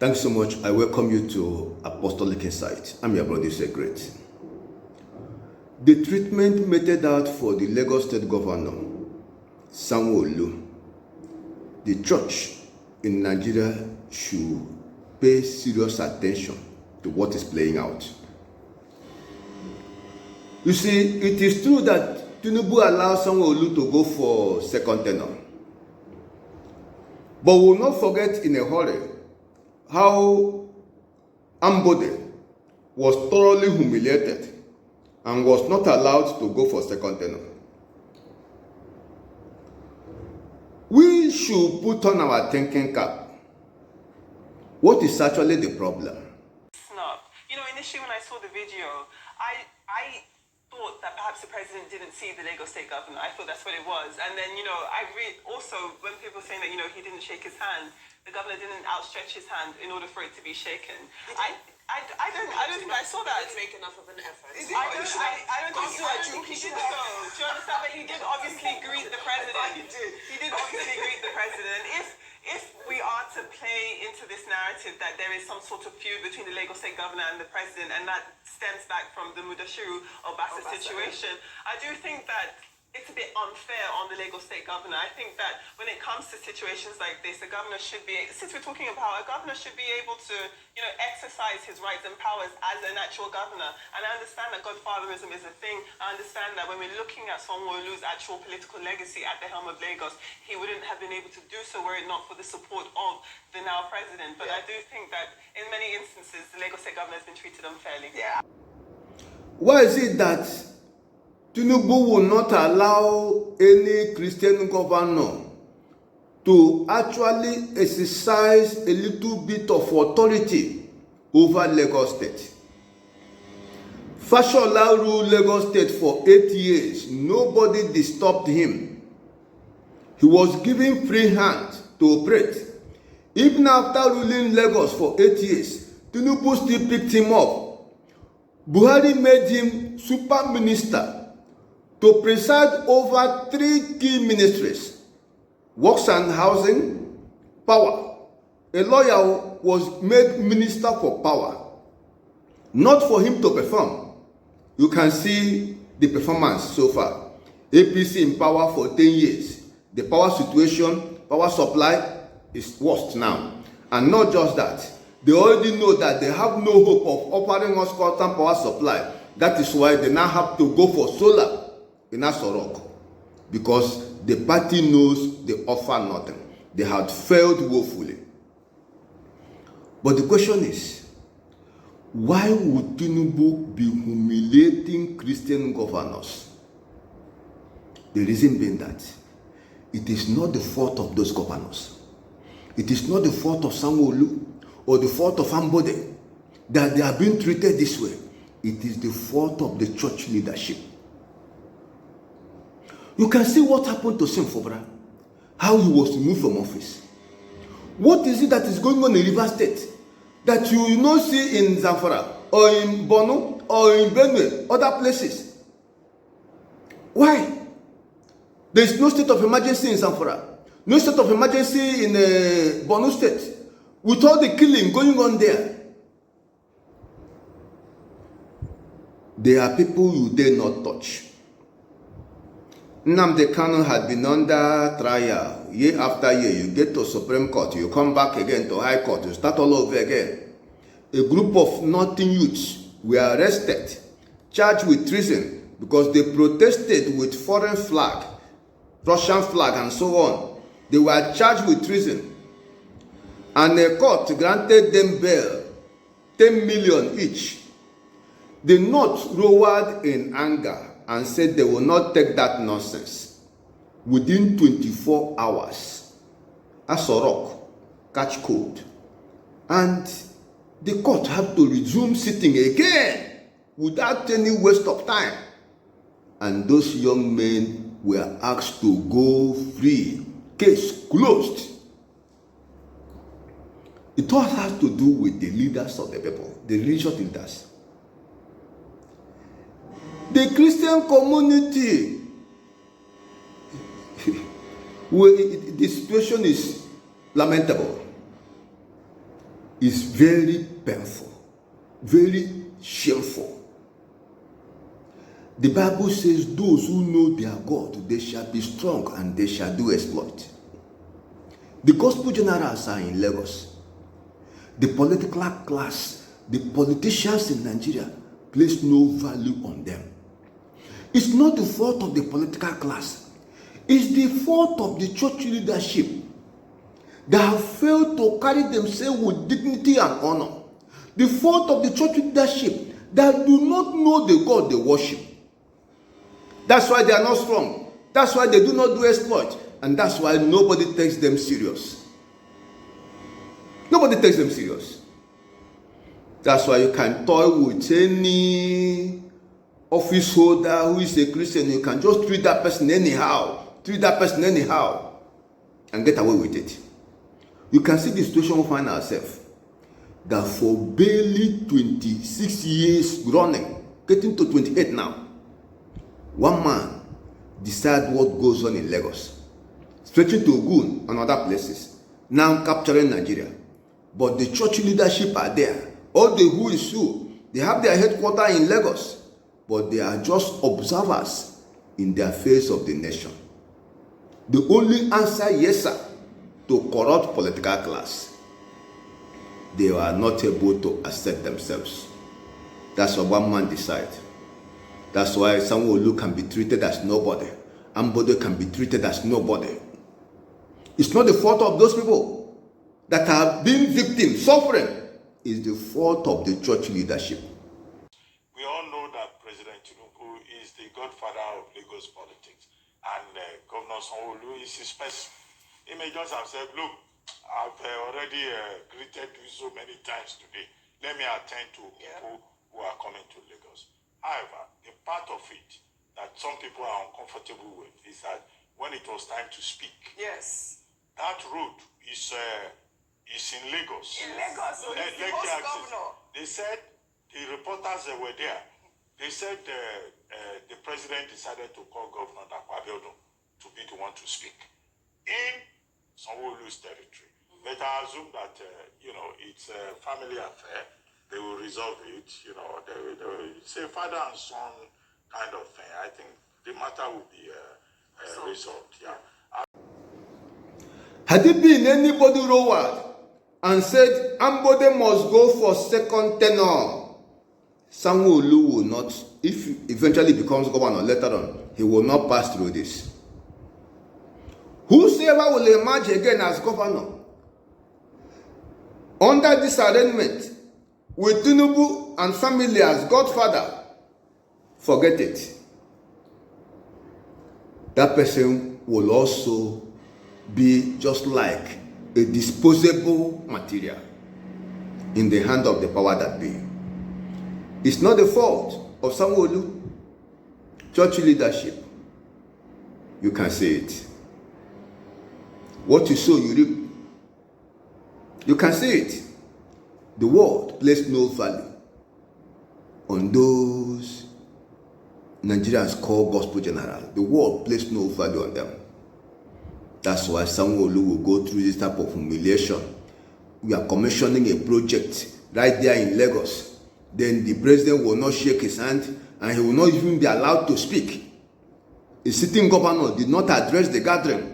Thanks so much. I welcome you to Apostolic Insight. I'm your brother, Secret. The treatment meted out for the Lagos State Governor, Sanwo Olu, the church in Nigeria should pay serious attention to what is playing out. You see, it is true that Tinubu allowed Sanwo Olu to go for second tenure. But we will not forget in a hurry how Adeboye was thoroughly humiliated and was not allowed to go for second tenure. We should put on our thinking cap. What is actually the problem? Snub. You know, initially when I saw the video, I thought that perhaps the president didn't see the Lagos State governor. I thought that's what it was. And then, you know, I read also when people saying that, you know, he didn't shake his hand, the governor didn't outstretch his hand in order for it to be shaken. I don't think I saw that. He didn't make enough of an effort. I don't think he did so. Do you understand? But he did obviously greet the president. He did obviously greet the president. If we are to play into this narrative that there is some sort of feud between the Lagos State governor and the president, and that stems back from the Mudashiru Obasa situation, I do think that it's a bit unfair on the Lagos State governor. I think that when it comes to situations like this, the governor should be, since we're talking about, a governor should be able to, you know, exercise his rights and powers as an actual governor. And I understand that godfatherism is a thing. I understand that when we're looking at Sanwo Olu's actual political legacy at the helm of Lagos, he wouldn't have been able to do so were it not for the support of the now president. But I do think that in many instances, the Lagos State governor has been treated unfairly. Yeah. Why is it that Tinubu will not allow any Christian governor to actually exercise a little bit of authority over Lagos State? Fashola ruled Lagos State for 8 years. Nobody disturbed him. He was given free hand to operate. Even after ruling Lagos for 8 years, Tinubu still picked him up. Buhari made him super minister to preside over 3 key ministries: works and housing, power. A lawyer was made minister for power, not for him to perform. You can see the performance so far. APC in power for 10 years. The power situation, power supply is worst now. And not just that, they already know that they have no hope of offering us constant power supply. That is why they now have to go for solar in Asorok, because the party knows they offer nothing. They had failed woefully. But the question is, why would Tinubu be humiliating Christian governors? The reason being that it is not the fault of those governors. It is not the fault of Sanwo Olu or the fault of Adeboye that they are being treated this way. It is the fault of the church leadership. You can see what happened to Simfobra, how he was removed from office. What is it that is going on in Rivers State that you will not see in Zamfara or in Borno or in Benue, other places? Why? There is no state of emergency in Zamfara, no state of emergency in Borno State, with all the killing going on there. There are people you dare not touch. Nnamdi Kanu had been under trial year after year. You get to Supreme Court, you come back again to High Court, you start all over again. A group of nothing youths were arrested, charged with treason because they protested with foreign flag, Russian flag and so on. They were charged with treason. And the court granted them bail, 10 million each. The North roared in anger and said they will not take that nonsense. Within 24 hours, Asorok catch cold. And the court had to resume sitting again without any waste of time. And those young men were asked to go free. Case closed. It all has to do with the leaders of the people, the religious leaders. The Christian community, the situation is lamentable. is very painful, very shameful. The Bible says, those who know their God, they shall be strong and they shall do exploit. The gospel generals are in Lagos. The political class, the politicians in Nigeria, place no value on them. It's not the fault of the political class. It's the fault of the church leadership that have failed to carry themselves with dignity and honor. The fault of the church leadership that do not know the God they worship. That's why they are not strong. That's why they do not do exploit. And that's why nobody takes them serious. Nobody takes them serious. That's why you can toy with any office holder who is a Christian. You can just treat that person anyhow. Treat that person anyhow. And get away with it. You can see the situation we find ourselves. That for barely 26 years running, getting to 28 now, one man decides what goes on in Lagos, stretching to Ogun and other places, now capturing Nigeria. But the church leadership are there. All the who is who, they have their headquarters in Lagos, but they are just observers in the affairs of the nation. The only answer, yes sir, to corrupt political class. They are not able to accept themselves. That's what one man decides. That's why Sanwo Olu can be treated as nobody. Ambode can be treated as nobody. It's not the fault of those people that are being victims, suffering. It's the fault of the church leadership. We all know that President Tinubu is the godfather of Lagos politics, and Governor Sanwo Olu is his person. He may just have said, look, I've already greeted you so many times today. Let me attend to people who are coming to Lagos. However, the part of it that some people are uncomfortable with is that when it was time to speak, Yes. that road is in Lagos. In Lagos, so he's the host governor. They said, the reporters that were there, they said the president decided to call Governor Adeboye to be the one to speak in Sanwo Olu's territory. But I assume that, it's a family affair. They will resolve it, it's a father and son kind of thing. I think the matter will be resolved, yeah. Had it been anybody rowered and said Ambode must go for second tenure, Sanwo Olu will not, if he eventually becomes governor later on, he will not pass through this. Whosoever will emerge again as governor under this arrangement with Tinubu and family as godfather, forget it. That person will also be just like a disposable material in the hand of the power that be. It's not the fault of Sanwo Olu, church leadership. You can say it. What you sow, you reap. You can say it. The world placed no value on those Nigerians called gospel generals. The world placed no value on them. That's why Sanwo Olu will go through this type of humiliation. We are commissioning a project right there in Lagos. Then the president will not shake his hand and he will not even be allowed to speak. A sitting governor did not address the gathering.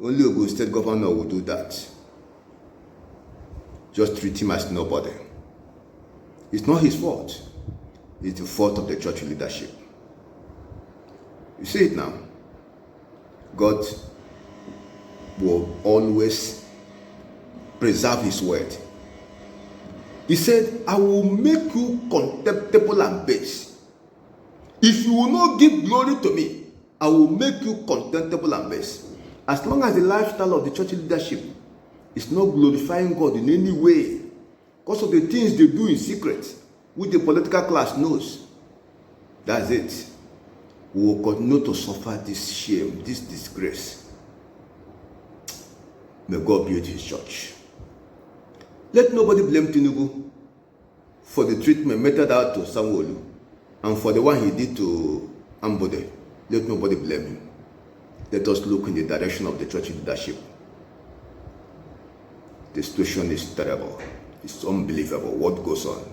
Only Ogun State governor will do that. Just treat him as nobody. It's not his fault. It's the fault of the church leadership. You see it now. God will always preserve his word. He said, I will make you contemptible and base. If you will not give glory to me, I will make you contemptible and base. As long as the lifestyle of the church leadership is not glorifying God in any way, because of the things they do in secret, which the political class knows, that's it. We will continue to suffer this shame, this disgrace. May God build his church. Let nobody blame Tinubu for the treatment meted out to Sanwo Olu and for the one he did to Ambode. Let nobody blame him. Let us look in the direction of the church leadership. The situation is terrible. It's unbelievable what goes on.